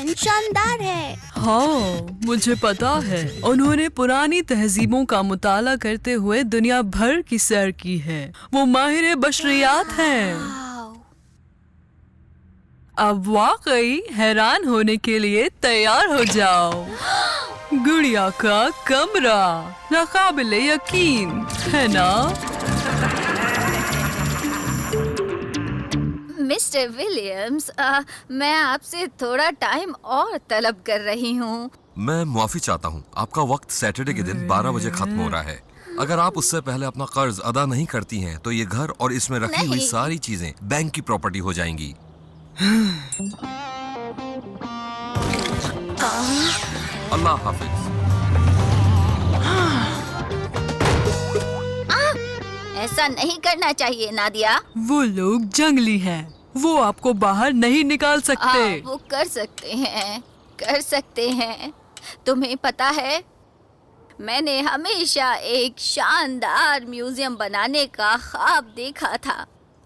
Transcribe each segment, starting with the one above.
Collection शानदार है। हाँ, मुझे पता है। उन्होंने पुरानी तहजीबों का मुताला करते हुए दुनिया भर की सैर की है। वो माहिर बशरियात हैं। वाव। अब वाकई हैरान होने के लिए तैयार हो जाओ। गुड़िया का कमरा नाकाबिले यकीन है ना? मिस्टर विलियम्स, मैं आपसे थोड़ा टाइम और तलब कर रही हूँ। मैं मुआफी चाहता हूँ, आपका वक्त सैटरडे के दिन 12 बजे खत्म हो रहा है। अगर आप उससे पहले अपना कर्ज अदा नहीं करती हैं, तो ये घर और इसमें रखी हुई नहीं। सारी चीजें बैंक की प्रॉपर्टी हो जाएंगी। अल्लाह हाफिज। ऐसा नहीं करना चाहिए नादिया। वो लोग जंगली हैं। वो आपको बाहर नहीं निकाल सकते। वो कर सकते हैं। तुम्हें पता है, मैंने हमेशा एक शानदार म्यूजियम बनाने का ख्वाब देखा था।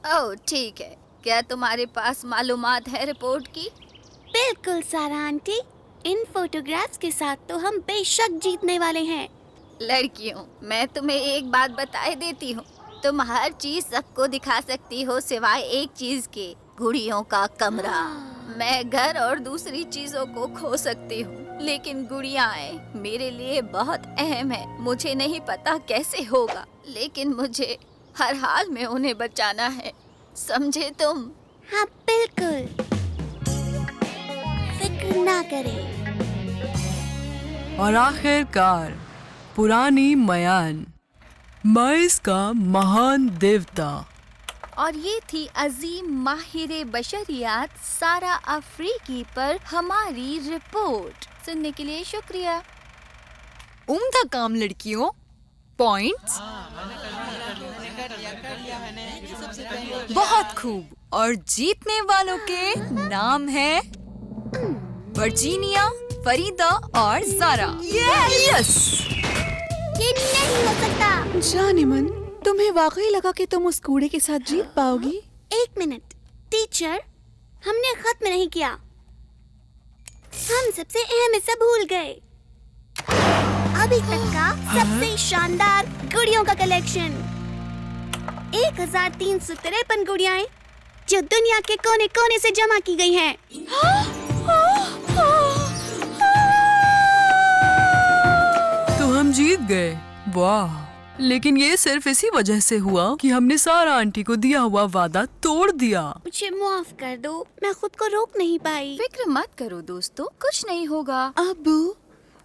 ओह ठीक है, क्या तुम्हारे पास मालूमात है रिपोर्ट की? बिल्कुल सारा आंटी, इन फोटोग्राफ्स के साथ तो हम बेशक जीतने वाले हैं। लड़कियों, मैं तुम्हें एक बात बताए देती हूँ, तुम हर चीज सबको दिखा सकती हो सिवाय एक चीज के, गुड़ियों का कमरा। मैं घर और दूसरी चीजों को खो सकती हूँ, लेकिन गुड़ियाएं मेरे लिए बहुत अहम है। मुझे नहीं पता कैसे होगा, लेकिन मुझे हर हाल में उन्हें बचाना है, समझे तुम? हाँ बिल्कुल, फिक्र ना करें। और आखिरकार पुरानी मयान, माइस का महान देवता। और ये थी अजीम माहिर बशरियात सारा अफ्रीकी पर हमारी रिपोर्ट। सुनने के लिए शुक्रिया। उम्दा काम लड़कियों। पॉइंट्स बहुत खूब। और जीतने वालों के नाम है वर्जीनिया, फरीदा और जारा। यस! ये नहीं हो सकता। जानेमन, तुम्हें वाकई लगा कि तुम उस कूड़े के साथ जीत पाओगी? एक मिनट टीचर, हमने खत्म नहीं किया। हम सबसे अहम हिस्सा भूल गए। अभी तक का सबसे शानदार गुड़ियों का कलेक्शन। 1353 गुड़ियाएं जो दुनिया के कोने कोने से जमा की गई हैं। तो हम जीत गए। वाह! लेकिन ये सिर्फ इसी वजह से हुआ कि हमने सारा आंटी को दिया हुआ वादा तोड़ दिया। मुझे माफ कर दो, मैं खुद को रोक नहीं पाई। फिक्र मत करो दोस्तों, कुछ नहीं होगा। अबू,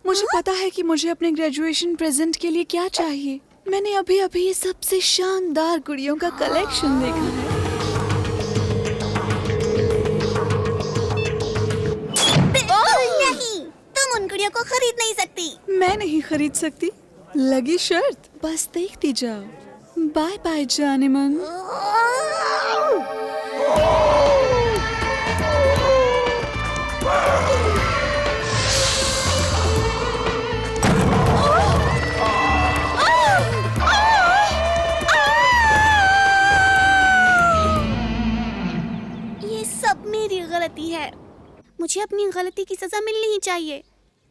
मुझे पता है कि मुझे अपने ग्रेजुएशन प्रेजेंट के लिए क्या चाहिए। मैंने अभी अभी ये सबसे शानदार गुड़ियों का कलेक्शन देखा है। नहीं, तुम उन गुड़ियों को खरीद नहीं सकती। मैं नहीं खरीद सकती, लगी शर्त। बस देखती जाओ। बाय बाय जानेमन। ये सब मेरी गलती है। मुझे अपनी गलती की सजा मिलनी ही चाहिए।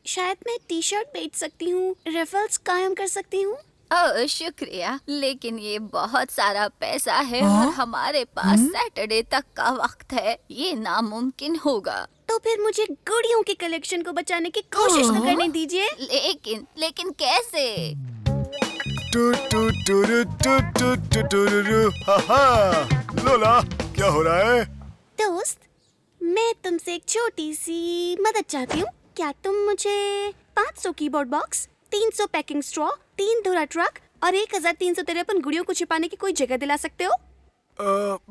शायद मैं टी शर्ट बेच सकती हूँ, रेफल्स कायम कर सकती हूँ। ओह शुक्रिया, लेकिन ये बहुत सारा पैसा है और हमारे पास सैटरडे तक का वक्त है। ये नामुमकिन होगा। तो फिर मुझे गुड़ियों की कलेक्शन को बचाने की कोशिश तो करने दीजिए। लेकिन कैसे? टू टू टू टू टू टू टू। हा लोला, क्या हो रहा है? दोस्त, मैं तुमसे एक छोटी सी मदद चाहती हूँ। क्या तुम मुझे 500 कीबोर्ड बॉक्स, 300 पैकिंग स्ट्रॉ, 3 धुरा ट्रक और 1353 गुड़ियों को छिपाने की कोई जगह दिला सकते हो?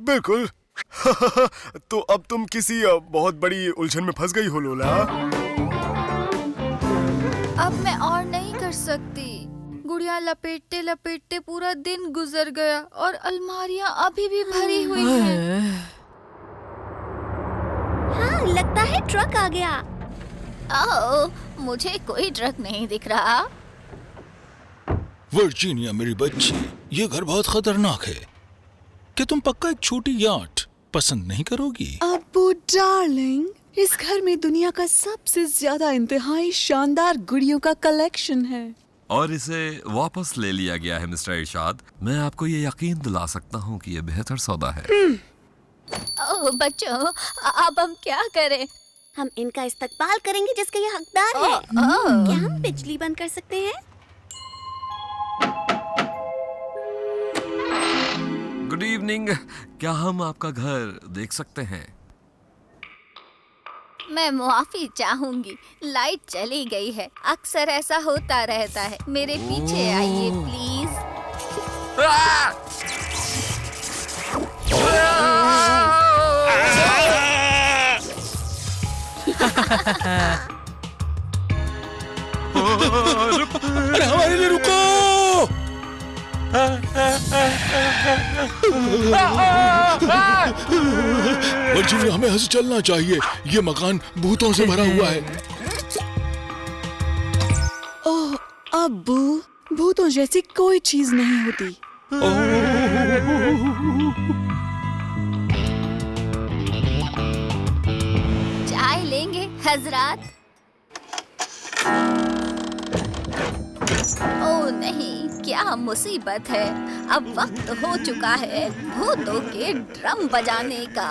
बिल्कुल। तो अब तुम किसी बहुत बड़ी उलझन में फंस गई हो लोला। अब मैं और नहीं कर सकती। गुड़िया लपेटते लपेटते पूरा दिन गुजर गया और अलमारियां अभी भी भरी हुई हैं। हाँ, लगता है ट्रक आ गया। ओह, मुझे कोई ट्रक नहीं दिख रहा। वर्जीनिया मेरी बच्ची, ये घर बहुत खतरनाक है। क्या तुम पक्का एक छोटी याट पसंद नहीं करोगी? अब्बू डार्लिंग, इस घर में दुनिया का सबसे ज्यादा इंतहाई शानदार गुड़ियों का कलेक्शन है। और इसे वापस ले लिया गया है मिस्टर इरशाद। मैं आपको ये यकीन दिला सकता हूँ कि ये बेहतर सौदा है। ओह बच्चों, अब हम क्या करें? हम इनका इस्तकबाल करेंगे जिसके ये हकदार हैं। ओह, क्या हम बिजली बंद कर सकते हैं? गुड इवनिंग, क्या हम आपका घर देख सकते हैं? मैं मुआफी चाहूंगी, लाइट चली गई है। अक्सर ऐसा होता रहता है। मेरे पीछे आइए प्लीज। अरे हमारे लिए रुको। वर्जीनिया, हमें हंस चलना चाहिए। ये मकान भूतों से भरा हुआ है। ओह अब्बू, भूतों जैसी कोई चीज नहीं होती। चाय लेंगे हजरात? ओह नहीं, क्या मुसीबत है। अब वक्त हो चुका है भूतों के ड्रम बजाने का।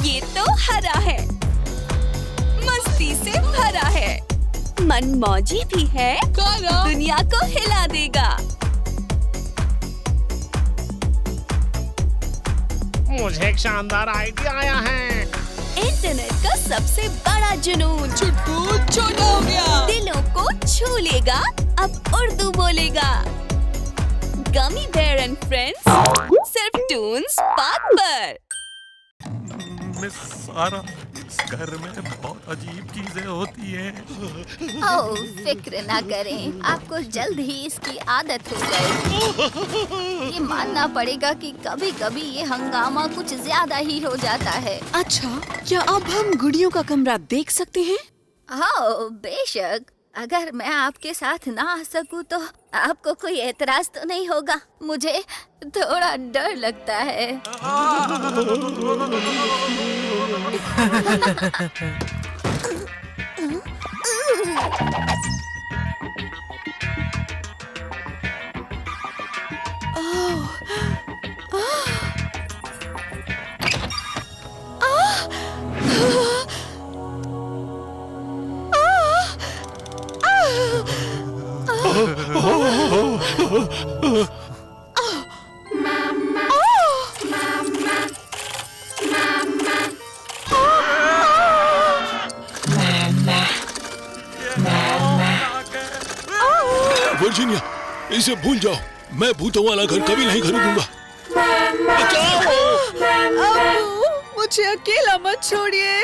ये तो हरा है, मस्ती से भरा है, मनमौजी भी है, दुनिया को हिला देगा। मुझे एक शानदार आइडिया आया है। इंटरनेट का सबसे बड़ा जुनून चुटकू छोटा हो गया, दिलों को छू लेगा, अब उर्दू बोलेगा। गमी बेयर एंड फ्रेंड्स, सिर्फ टून्स बात पर। मिस सारा, इस घर में बहुत अजीब चीजें होती हैं। ओह फिक्र ना करें, आपको जल्द ही इसकी आदत हो जाएगी। ये मानना पड़ेगा कि कभी-कभी ये हंगामा कुछ ज्यादा ही हो जाता है। अच्छा, क्या अब हम गुड़ियों का कमरा देख सकते हैं? हाँ बेशक, अगर मैं आपके साथ ना आ सकूं तो आपको कोई एतराज तो नहीं होगा? मुझे थोड़ा डर लगता है। वर्जीनिया, इसे भूल जाओ। मैं भूतों वाला घर कभी नहीं खरीदूंगा। बचाओ! अब्बू, मुझे अकेला मत छोड़िए।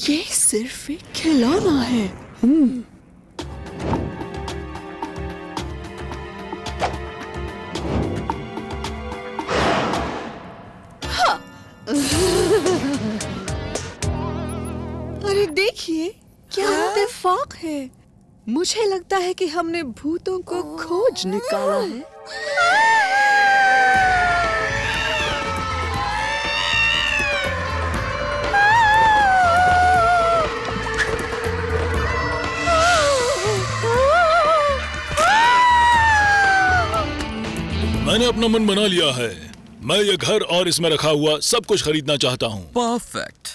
ये सिर्फ एक खिलौना है। अरे देखिए, क्या इत्तेफाक है। मुझे लगता है कि हमने भूतों को खोज निकाला है। मैंने अपना मन बना लिया है। मैं ये घर और इसमें रखा हुआ सब कुछ खरीदना चाहता हूँ। परफेक्ट,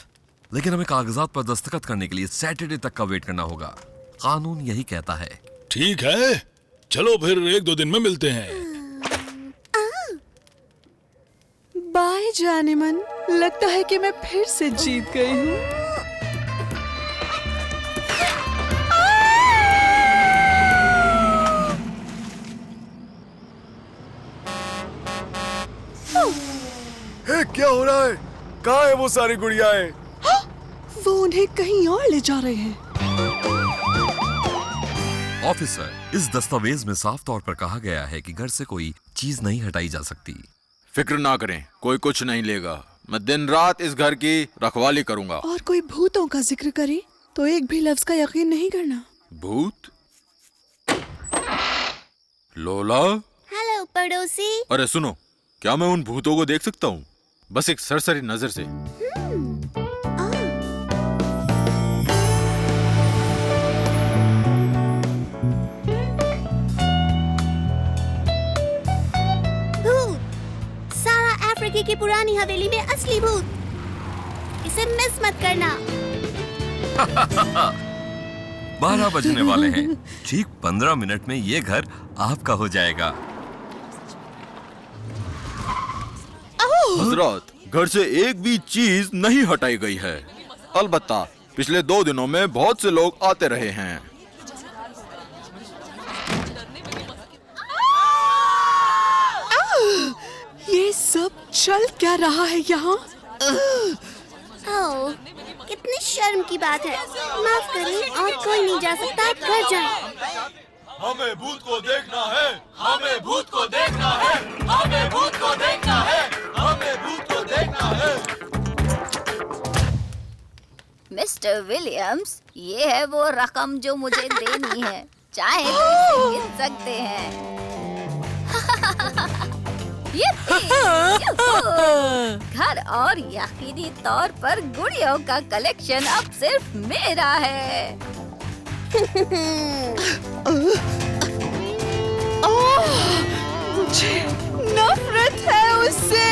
लेकिन हमें कागजात पर दस्तखत करने के लिए सैटरडे तक का वेट करना होगा। कानून यही कहता है। ठीक है, चलो फिर 1-2 दिन में मिलते हैं। बाय जानेमन, लगता है कि मैं फिर से जीत गई हूँ। हे, क्या हो रहा है? कहाँ है वो सारी गुड़ियाएं? वो उन्हें कहीं और ले जा रहे हैं। ऑफिसर, इस दस्तावेज में साफ तौर पर कहा गया है कि घर से कोई चीज नहीं हटाई जा सकती। फिक्र ना करें, कोई कुछ नहीं लेगा। मैं दिन रात इस घर की रखवाली करूंगा। और कोई भूतों का जिक्र करे तो एक भी लफ्ज का यकीन नहीं करना। भूत? लोला? हेलो पड़ोसी। अरे सुनो, क्या मैं उन भूतों को देख सकता हूँ? बस एक सरसरी नजर से। भूत, सारा अफ्रीका की पुरानी हवेली में असली भूत। इसे मिस मत करना। 12 बजने वाले हैं। ठीक 15 मिनट में ये घर आपका हो जाएगा। हजरत, घर से एक भी चीज नहीं हटाई गई है। अलबत्ता पिछले 2 दिनों में बहुत से लोग आते रहे हैं। ये सब चल क्या रहा है यहाँ? ओह, कितनी शर्म की बात है। माफ करें, और कोई नहीं जा सकता। घर जाएं। हमें भूत को देखना है, हमें भूत को देखना है, हमें भूत को देखना है, हमें भूत को देखना है। मिस्टर विलियम्स, ये है वो रकम जो मुझे देनी है। चाहे तो इसे गिन सकते हैं। घर और यकीनी तौर पर गुड़ियों का कलेक्शन अब सिर्फ मेरा है। मुझे नफरत है उससे।